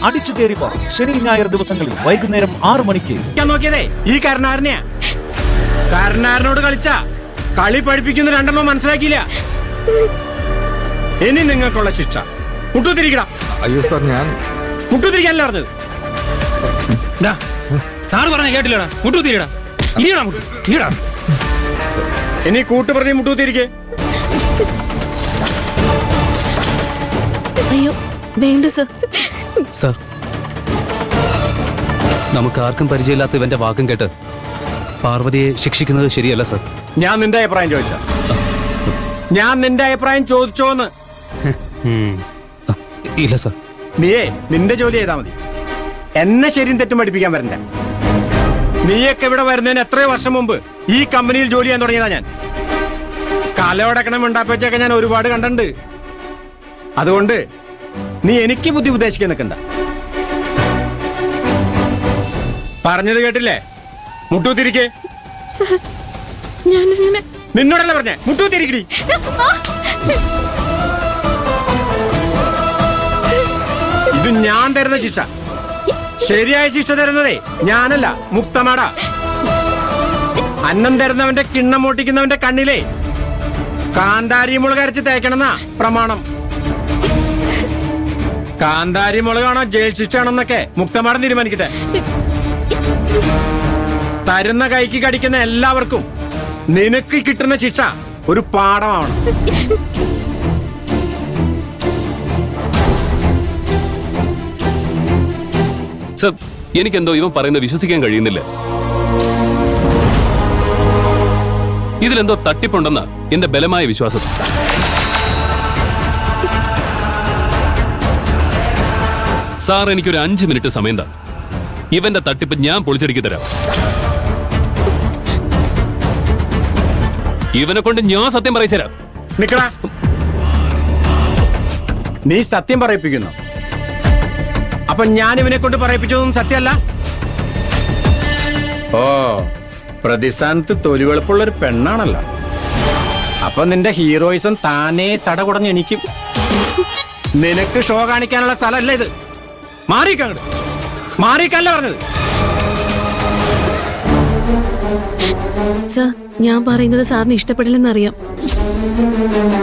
അടിച്ചു കയറിപ്പോ ശനി ഞായർ ദിവസങ്ങളിൽ വൈകുന്നേരം 6 മണിക്ക്. നോക്കിയതേ ഈ കരുണാരനെയാ. കരുണാരനോട് കളിച്ച കളി പഠിപ്പിക്കുന്ന രണ്ടെണ്ണം മനസ്സിലാക്കിയില്ല. ഇനി നിങ്ങൾക്കുള്ള ശിക്ഷ മുട്ടുത്തിരിക്കടാ. അയ്യോ സാർ, ഞാൻ മുട്ടുത്തിരിക്കാനല്ല പറഞ്ഞത്. സാറ് പറഞ്ഞ കേട്ടില്ലടാ. മുട്ടുത്തിരിടാ. ഇനി കൂട്ടുപ്രതി മുട്ടുത്തിരിക്കേ. അയ്യോ വേണ്ട സർ. സർ, നമുക്ക് ആർക്കും പരിചയമില്ലാത്ത ഇവന്റെ വാക്കും കേട്ട് പാർവതിയെ ശിക്ഷിക്കുന്നത് ശരിയല്ല സർ. ഞാൻ നിന്റെ അഭിപ്രായം ചോദിച്ചോന്ന്. ഇല്ല സർ. നീയേ നിന്റെ ജോലി ചെയ്താ മതി. എന്നെ ശരിയും തെറ്റും പഠിപ്പിക്കാൻ വരണ്ട. നീയൊക്കെ ഇവിടെ വരുന്നതിന് എത്രയോ വർഷം മുമ്പ് ഈ കമ്പനിയിൽ ജോലി ചെയ്യാൻ തുടങ്ങിയതാ ഞാൻ. കലയോടക്കണം ഉണ്ടാപ്പിച്ചൊക്കെ ഞാൻ ഒരുപാട് കണ്ടിട്ടുണ്ട്. അതുകൊണ്ട് നീ എനിക്ക് ബുദ്ധി ഉപദേശിക്കാൻ നിൽക്കണ്ട. പറഞ്ഞത് കേട്ടില്ലേ? മുട്ടൂത്തിരിക്കേ. നിന്നോടല്ല പറഞ്ഞേ, മുട്ടൂത്തിരിക്കടി. ഇത് ഞാൻ തരുന്ന ശിക്ഷ. ശരിയായ ശിക്ഷ തരുന്നതേ ഞാനല്ല, മുക്തമാടാ. അന്നം തരുന്നവന്റെ കിണ്ണം മോട്ടിക്കുന്നവന്റെ കണ്ണിലേ കാന്താരി മുളക് അരച്ച് തേക്കണമെന്നാ പ്രമാണം. കാന്താരി മുളകാണോ ജയിൽ ശിക്ഷയാണെന്നൊക്കെ മുക്തമാടം തീരുമാനിക്കട്ടെ. തരുന്ന കൈക്ക് കടിക്കുന്ന എല്ലാവർക്കും നിനക്ക് കിട്ടുന്ന ശിക്ഷ ഒരു പാഠമാവണം. സർ, എനിക്കെന്തോ ഇവൻ പറയുന്നത് വിശ്വസിക്കാൻ കഴിയുന്നില്ല. ഇതിലെന്തോ തട്ടിപ്പുണ്ടെന്ന എന്റെ ബലമായ വിശ്വാസം. സാർ, എനിക്കൊരു 5 മിനിറ്റ് സമയം താ. ഇവന്റെ തട്ടിപ്പ് ഞാൻ പൊളിച്ചടുക്കി തരാം. ഇവനെ കൊണ്ട് ഞാൻ സത്യം പറയിച്ചരാം. നിക്കടാ. നീ സത്യം പറയിപ്പിക്കുന്നു. അപ്പൊ ഞാൻ ഇവനെ കൊണ്ട് പറയിപ്പിച്ചതൊന്നും സത്യമല്ല. ഓ, പ്രതിസ്ഥാനത്ത് തൊലിവെളുപ്പുള്ളൊരു പെണ്ണാണല്ലോ. അപ്പൊ നിന്റെ ഹീറോയിസം താനേ സടകുടഞ്ഞ് എനിക്കും. നിനക്ക് ഷോ കാണിക്കാനുള്ള സ്ഥലമല്ല ഇത്. മാറിക്കല്ല പറഞ്ഞത്. സർ, ഞാൻ പറയുന്നത് സാറിന് ഇഷ്ടപ്പെടില്ലെന്നറിയാം.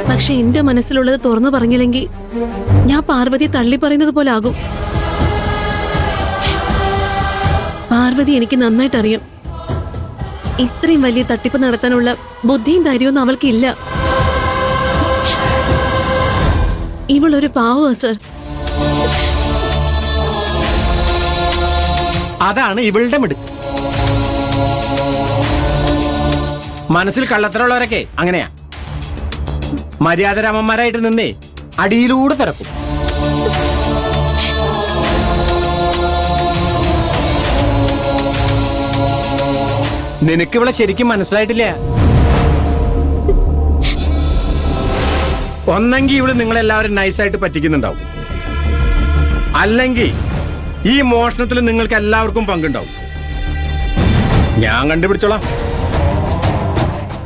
പക്ഷെ എന്റെ മനസ്സിലുള്ളത് തുറന്നു പറഞ്ഞില്ലെങ്കിൽ ഞാൻ പാർവതിയെ തള്ളി പറയുന്നത് പോലെ ആകും. പാർവതി എനിക്ക് നന്നായിട്ട് അറിയാം. ഇത്രയും വലിയ തട്ടിപ്പ് നടത്താനുള്ള ബുദ്ധിയും ധൈര്യമൊന്നും അവൾക്കില്ല. ഇവളൊരു പാവമാ സർ. അതാണ് ഇവളുടെ മിടുക്ക്. മനസ്സിൽ കള്ളത്തരമുള്ളവരൊക്കെ അങ്ങനെയാ. മര്യാദരാമന്മാരായിട്ട് നിന്നേ അടിയിലൂടെ തിരക്കും. നിനക്ക് ഇവളെ ശരിക്കും മനസ്സിലായിട്ടില്ല. ഒന്നെങ്കിൽ ഇവള് നിങ്ങളെല്ലാവരും നൈസായിട്ട് പറ്റിക്കുന്നുണ്ടാവും, അല്ലെങ്കിൽ ഈ മോഷണത്തിൽ നിങ്ങൾക്ക് എല്ലാവർക്കും പങ്കുണ്ടാവും. ഞാൻ കണ്ടുപിടിച്ചോളാം.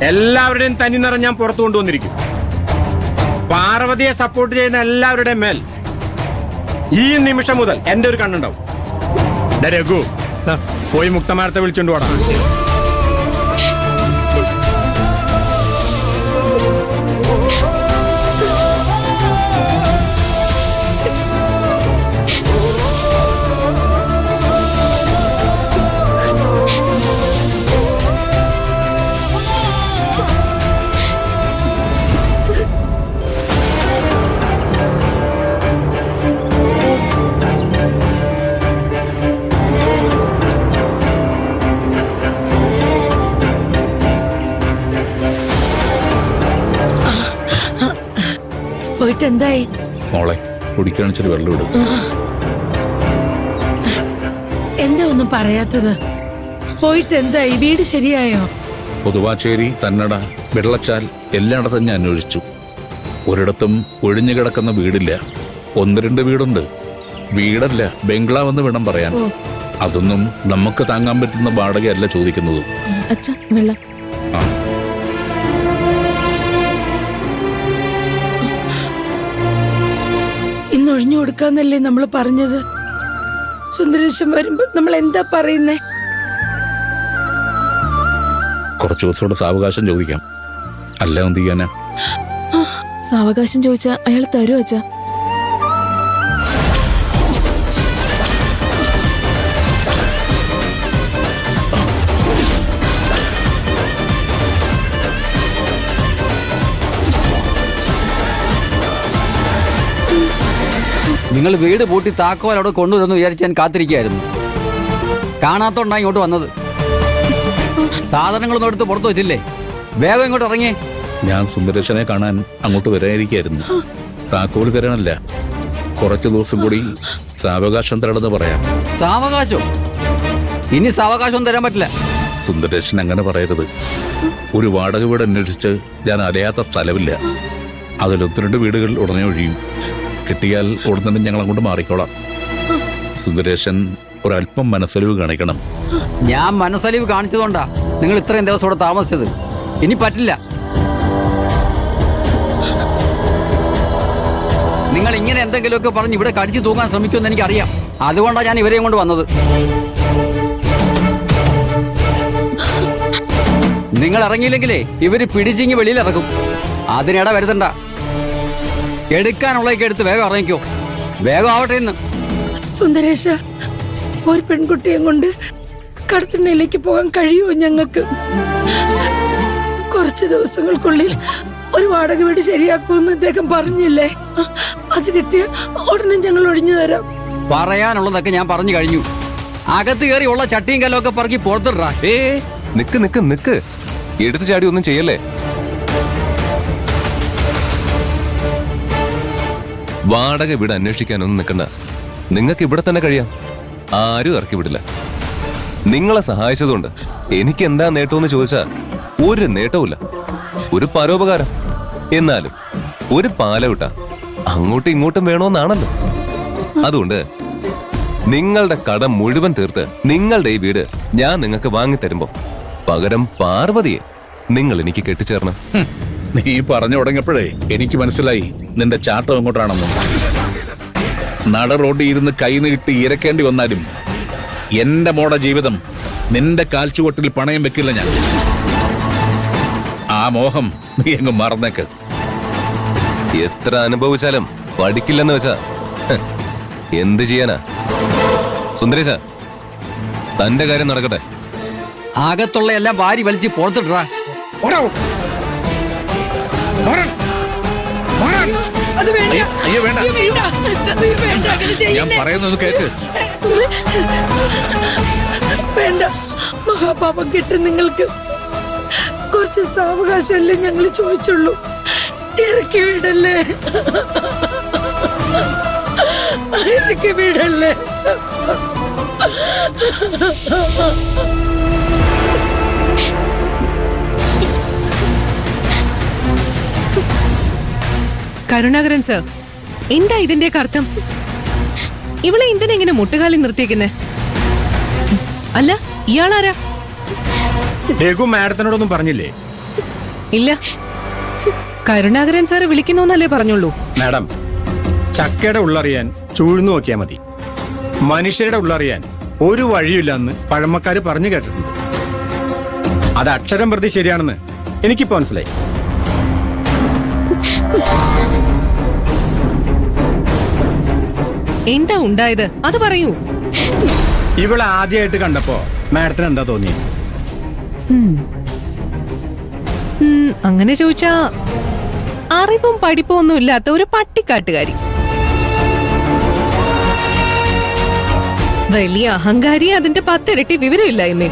എല്ലാവരുടെയും തനി നിറം ഞാൻ പുറത്തു കൊണ്ടുവന്നിരിക്കും. പാർവതിയെ സപ്പോർട്ട് ചെയ്യുന്ന എല്ലാവരുടെയും മേൽ ഈ നിമിഷം മുതൽ എന്റെ ഒരു കണ്ണുണ്ടാവും. രഘു, പോയി മുക്തമാരത്തെ വിളിച്ചോണ്ട് പോടാ. പോയിട്ട് എന്തായി മോളെ? കുടിക്കാണിച്ചൊരു വെള്ളം ഇടും. എന്താ ഒന്നും പറയാത്തത്? പോയിട്ട് എന്തായി? വീട് ശരിയായോ? പൊതുവാച്ചേരി, തന്നട, വെള്ളച്ചാൽ എല്ലായിടത്തും ഞാൻ അന്വേഷിച്ചു. ഒരിടത്തും ഒഴിഞ്ഞു കിടക്കുന്ന വീടില്ല. 1-2 വീടുണ്ട്. വീടല്ല, ബംഗ്ലാവ് എന്ന് വേണം പറയാൻ. അതൊന്നും നമുക്ക് താങ്ങാൻ പറ്റുന്ന വാടകയല്ല ചോദിക്കുന്നത്. അച്ഛാ, വെള്ളം. ഒഴിഞ്ഞു കൊടുക്കാന്നല്ലേ നമ്മൾ പറഞ്ഞത്? സുന്ദരേശൻ വരുമ്പോ നമ്മൾ എന്താ പറയുന്നേ? കുറച്ചു ദിവസത്തോടെ സാവകാശം ചോദിക്കാം. അല്ല എന്ത് ചെയ്യാനാ? സാവകാശം ചോദിച്ചാ അയാൾ തരുമോ അച്ഛാ? നിങ്ങൾ വീട് പൂട്ടി താക്കോൽ അവിടെ കൊണ്ടുവരുമെന്ന് വിചാരിച്ച് ഞാൻ കാത്തിരിക്കുകയായിരുന്നു. കാണാത്തോണ്ടാ ഇങ്ങോട്ട് വന്നത്. സാധനങ്ങളൊന്നും എടുത്ത് പുറത്തു വെച്ചില്ലേ? വേഗം ഇങ്ങോട്ട് ഇറങ്ങിയേ. ഞാൻ സുന്ദരേശനെ കാണാൻ അങ്ങോട്ട് വരാനിരിക്കായിരുന്നു. താക്കോൽ തരാനല്ല, കുറച്ചു ദിവസം കൂടി സാവകാശം തരണമെന്ന് പറയാം. സാവകാശം? ഇനി സാവകാശം തരാൻ പറ്റില്ല. സുന്ദരേശൻ അങ്ങനെ പറയരുത്. ഒരു വാടക വീട് അന്വേഷിച്ച് ഞാൻ അറിയാത്ത സ്ഥലമില്ല. അതിൽ 1-2 വീടുകൾ ഉടനെ ഒഴിയും. കിട്ടിയാൽ ഉടനെ ഞങ്ങൾ അങ്ങോട്ട് മാറിക്കോളാം. സുന്ദരേശൻ ഒരല്പം മനസ്സലിവ് കാണിക്കണം. ഞാൻ മനസ്സലിവ് കാണിച്ചതുകൊണ്ടാ നിങ്ങൾ ഇത്രയും ദിവസം ഇവിടെ താമസിച്ചത്. ഇനി പറ്റില്ല. നിങ്ങൾ ഇങ്ങനെ എന്തെങ്കിലുമൊക്കെ പറഞ്ഞ് ഇവിടെ കടിച്ചു തൂങ്ങാൻ ശ്രമിക്കുമെന്ന് എനിക്കറിയാം. അതുകൊണ്ടാണ് ഞാൻ ഇവരെയും കൊണ്ട് വന്നത്. നിങ്ങൾ ഇറങ്ങിയില്ലെങ്കിലേ ഇവര് പിടിച്ചിങ്ങി വെളിയിലിറക്കും. അതിനിട വരുത്തണ്ട. എടുക്കാനുള്ളതൊക്കെ എടുത്ത് വേഗം ഇറങ്ങിക്കോ. വേഗം ആവട്ടെ ഇന്ന്. സുന്ദരേശ, ഒരു പെൺകുട്ടിയെ കൊണ്ട് കടത്തിണ്ണയിലേക്ക് പോകാൻ കഴിയുമോ ഞങ്ങൾക്ക്? കുറച്ച് ദിവസങ്ങൾക്കുള്ളിൽ ഒരു വാടക വീട് ശരിയാക്കുമെന്ന് അദ്ദേഹം പറഞ്ഞില്ലേ? അത് കിട്ടിയ ഉടനെ ഞങ്ങൾ ഒഴിഞ്ഞു തരാം. പറയാനുള്ളതൊക്കെ ഞാൻ പറഞ്ഞു കഴിഞ്ഞു. അകത്ത് കയറി ഉള്ള ചട്ടിയും കല്ലൊക്കെ പറക്കി പുറത്തിടാ. നിക്ക് നിക്ക് നിക്ക്, എടുത്തു ചാടി ഒന്നും ചെയ്യല്ലേ. വാടക വീട് അന്വേഷിക്കാനൊന്നും നിൽക്കണ്ട. നിങ്ങൾക്ക് ഇവിടെ തന്നെ കഴിയാം. ആരും ഇറക്കി വിടില്ല. നിങ്ങളെ സഹായിച്ചതുകൊണ്ട് എനിക്ക് എന്താ നേട്ടമെന്ന് ചോദിച്ചാ ഒരു നേട്ടവുമില്ല. ഒരു പരോപകാരം. എന്നാലും ഒരു പാലവിട്ട അങ്ങോട്ടും ഇങ്ങോട്ടും വേണോന്നാണല്ലോ. അതുകൊണ്ട് നിങ്ങളുടെ കടം മുഴുവൻ തീർത്ത് നിങ്ങളുടെ ഈ വീട് ഞാൻ നിങ്ങൾക്ക് വാങ്ങിത്തരുമ്പോ പകരം പാർവതിയെ നിങ്ങൾ എനിക്ക് കെട്ടിച്ചേർണം. നീ പറഞ്ഞു തുടങ്ങിയപ്പോഴേ എനിക്ക് മനസ്സിലായി നിന്റെ ചാട്ടം എങ്ങോട്ടാണെന്നും. നട റോഡിൽ ഇരുന്ന് കൈനീട്ടി ഇരക്കേണ്ടി വന്നാലും എന്റെ മോടെ ജീവിതം നിന്റെ കാൽച്ചുവട്ടിൽ പണയം വെക്കില്ല ഞാൻ. ആ മോഹം നീ അങ്ങ് മറന്നേക്ക്. എത്ര അനുഭവിച്ചാലും പഠിക്കില്ലെന്ന് വെച്ചാ എന്ത് ചെയ്യാനാ? സുന്ദരേശ, തന്റെ കാര്യം നടക്കട്ടെ. അകത്തുള്ള എല്ലാം വാരി വലിച്ച് പുറത്തിട്ടാ. അത് വേണ്ട. അയ്യോ വേണ്ട, വേണ്ട. വേണ്ട, അങ്ങനെ ഞാൻ ചെയ്യല്ലേ. പറയുന്നത് കേക്ക്. വേണ്ട, മഹാപാപം കിട്ടും നിങ്ങൾക്ക്. കുറച്ച് സാവകാശമല്ലേ ഞങ്ങൾ ചോദിച്ചുള്ളൂ. ഇറക്കി വിടല്ലേ, ഇറക്കി വിടല്ലേ. കരുണാകരൻ സർ, എന്താ ഇതിന്റെയൊക്കെ അർത്ഥം? ഇവളെ എന്തിനെങ്ങനെ മുട്ടുകാലിൽ നിർത്തിയേക്കുന്നേ? അല്ല, ഇയാളാരാ? രഘു മാഡത്തിനോടൊന്നും പറഞ്ഞില്ലേ? ഇല്ല, കരുണാകരൻ സാറ് വിളിക്കുന്നോന്നല്ലേ പറഞ്ഞുള്ളൂ. മാഡം, ചക്കയുടെ ഉള്ളറിയാൻ ചൂഴ്ന്നു നോക്കിയാൽ മതി. മനുഷ്യരുടെ ഉള്ളറിയാൻ ഒരു വഴിയില്ലെന്ന് പഴമക്കാര് പറഞ്ഞു കേട്ടിട്ടുണ്ട്. അത് അക്ഷരം പ്രതി ശരിയാണെന്ന് എനിക്കിപ്പോ മനസ്സിലായി. എന്താ ഉണ്ടായത് അത് പറയൂ. ഇവളെ ആദ്യമായിട്ട് കണ്ടപ്പോ മാഡത്തിന് എന്താ തോന്നിയത്? അങ്ങനെ ചോദിച്ചാ അറിവും പഠിപ്പും ഒന്നും ഇല്ലാത്ത ഒരു പട്ടിക്കാട്ടുകാരി. വലിയ അഹങ്കാരി, അതിന്റെ 10 ഇരട്ടി വിവരമില്ലായ്മേ.